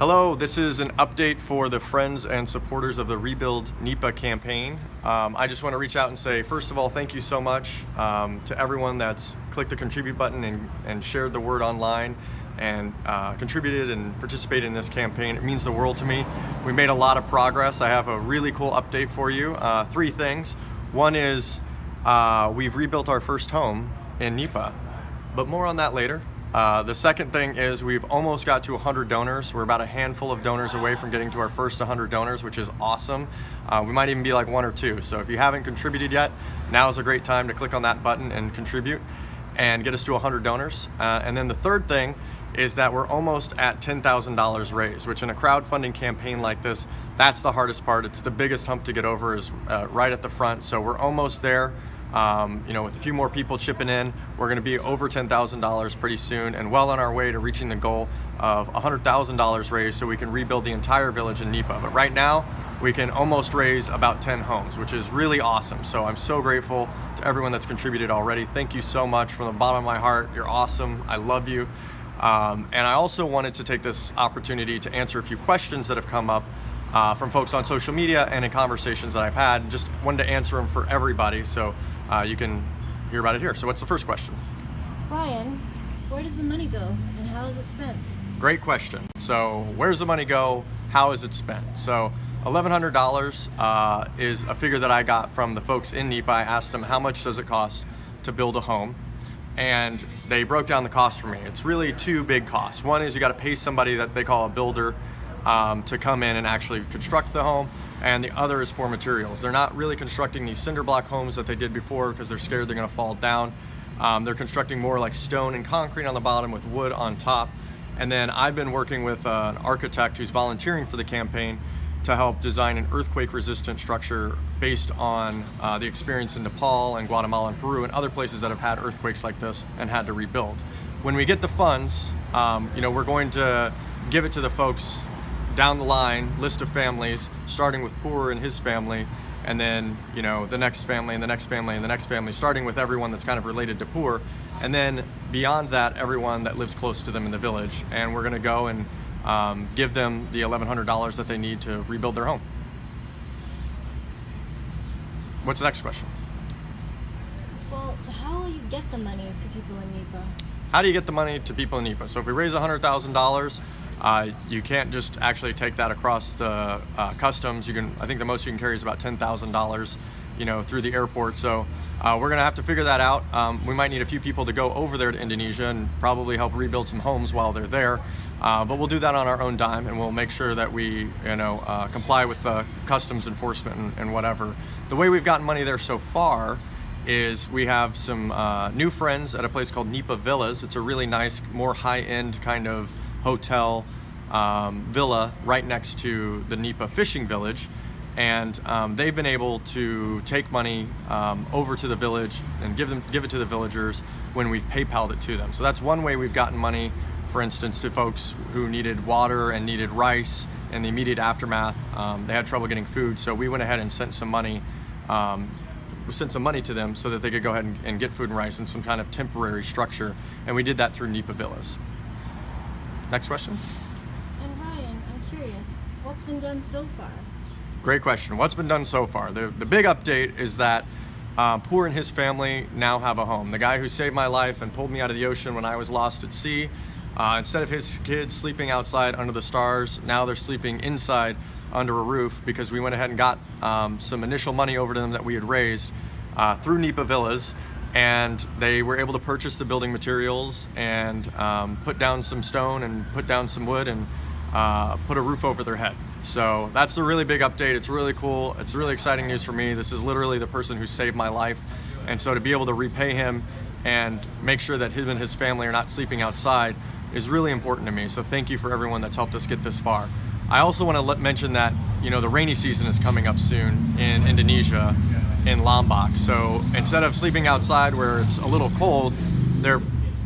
Hello, this is an update for the friends and supporters of the Rebuild Nipah campaign. I just want to reach out and say, first of all, thank you so much to everyone that's clicked the contribute button and shared the word online and contributed and participated in this campaign. It means the world to me. We made a lot of progress. I have a really cool update for you. Three things. One is we've rebuilt our first home in Nipah, but more on that later. The second thing is we've almost got to 100 donors. We're about a handful of donors away from getting to our first 100 donors, which is awesome. We might even be like one or two. So if you haven't contributed yet, now is a great time to click on that button and contribute and get us to 100 donors. And then the third thing is that we're almost at $10,000 raised, which in a crowdfunding campaign like this, that's the hardest part. It's the biggest hump to get over is right at the front. So we're almost there. With a few more people chipping in, we're going to be over $10,000 pretty soon and well on our way to reaching the goal of $100,000 raised so we can rebuild the entire village in Nipah. But right now, we can almost raise about 10 homes, which is really awesome. So I'm so grateful to everyone that's contributed already. Thank you so much from the bottom of my heart. You're awesome. I love you. And I also wanted to take this opportunity to answer a few questions that have come up from folks on social media and in conversations that I've had. Just wanted to answer them for everybody. So you can hear about it here. So what's the first question? Brian, where does the money go and how is it spent? Great question. So where's the money go? How is it spent? So $1,100 is a figure that I got from the folks in Nipah. I asked them how much does it cost to build a home, and they broke down the cost for me. It's really two big costs. One is you got to pay somebody that they call a builder to come in and actually construct the home. And the other is for materials. They're not really constructing these cinder block homes that they did before because they're scared they're gonna fall down. They're constructing more like stone and concrete on the bottom with wood on top. And then I've been working with an architect who's volunteering for the campaign to help design an earthquake resistant structure based on the experience in Nepal and Guatemala and Peru and other places that have had earthquakes like this and had to rebuild. When we get the funds, we're going to give it to the folks down the line, list of families, starting with Poor and his family, and then the next family and the next family and the next family, starting with everyone that's kind of related to Poor, and then beyond that, everyone that lives close to them in the village. And we're going to go and give them the $1,100 that they need to rebuild their home. What's the next question? Well, how will you get the money to people in Nipah? How do you get the money to people in Nipah? So if we raise $100,000, you can't just actually take that across the customs. I think the most you can carry is about $10,000, through the airport. So we're gonna have to figure that out. We might need a few people to go over there to Indonesia and probably help rebuild some homes while they're there. But we'll do that on our own dime, and we'll make sure that we, comply with the customs enforcement and whatever. The way we've gotten money there so far is we have some new friends at a place called Nipah Villas. It's a really nice, more high-end kind of hotel villa right next to the Nipah fishing village, and they've been able to take money over to the village and give it to the villagers when we've PayPal'd it to them. So that's one way we've gotten money, for instance, to folks who needed water and needed rice in the immediate aftermath. They had trouble getting food, so we went ahead and sent some money to them so that they could go ahead and get food and rice in some kind of temporary structure, and we did that through Nipah Villas. Next question. And Ryan, I'm curious, what's been done so far? Great question. What's been done so far? The big update is that Poor and his family now have a home. The guy who saved my life and pulled me out of the ocean when I was lost at sea, instead of his kids sleeping outside under the stars, now they're sleeping inside under a roof because we went ahead and got some initial money over to them that we had raised through Nipah Villas. And they were able to purchase the building materials and put down some stone and put down some wood and put a roof over their head. So that's the really big update. It's really cool. It's really exciting news for me. This is literally the person who saved my life. And so to be able to repay him and make sure that him and his family are not sleeping outside is really important to me. So thank you for everyone that's helped us get this far. I also want to mention that, the rainy season is coming up soon in Indonesia, in Lombok. So instead of sleeping outside where it's a little cold,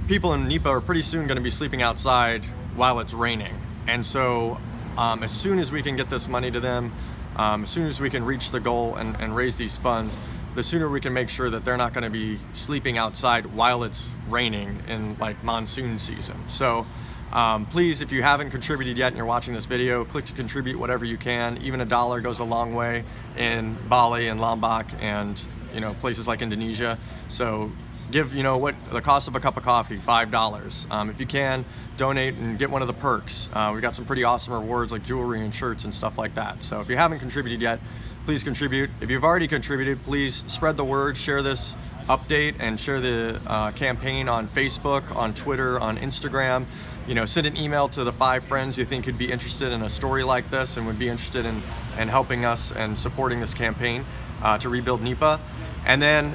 people in Nipah are pretty soon going to be sleeping outside while it's raining. And so as soon as we can get this money to them, as soon as we can reach the goal and raise these funds, the sooner we can make sure that they're not going to be sleeping outside while it's raining in like monsoon season. So Please, if you haven't contributed yet and you're watching this video, click to contribute whatever you can. Even $1 goes a long way in Bali and Lombok and places like Indonesia. So give what the cost of a cup of coffee, $5. If you can, donate and get one of the perks. We've got some pretty awesome rewards like jewelry and shirts and stuff like that. So if you haven't contributed yet, please contribute. If you've already contributed, please spread the word, share this update, and share the campaign on Facebook, on Twitter, on Instagram. Send an email to the 5 friends you think could be interested in a story like this and would be interested in helping us and supporting this campaign to rebuild Nipah. And then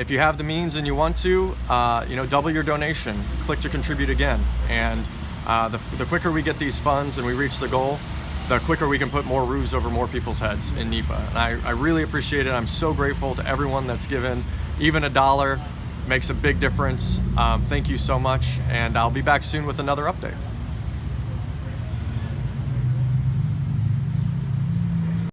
if you have the means and you want to, double your donation. Click to contribute again. And the quicker we get these funds and we reach the goal, the quicker we can put more roofs over more people's heads in Nipah. And I really appreciate it. I'm so grateful to everyone that's given. Even $1 makes a big difference. Thank you so much, and I'll be back soon with another update.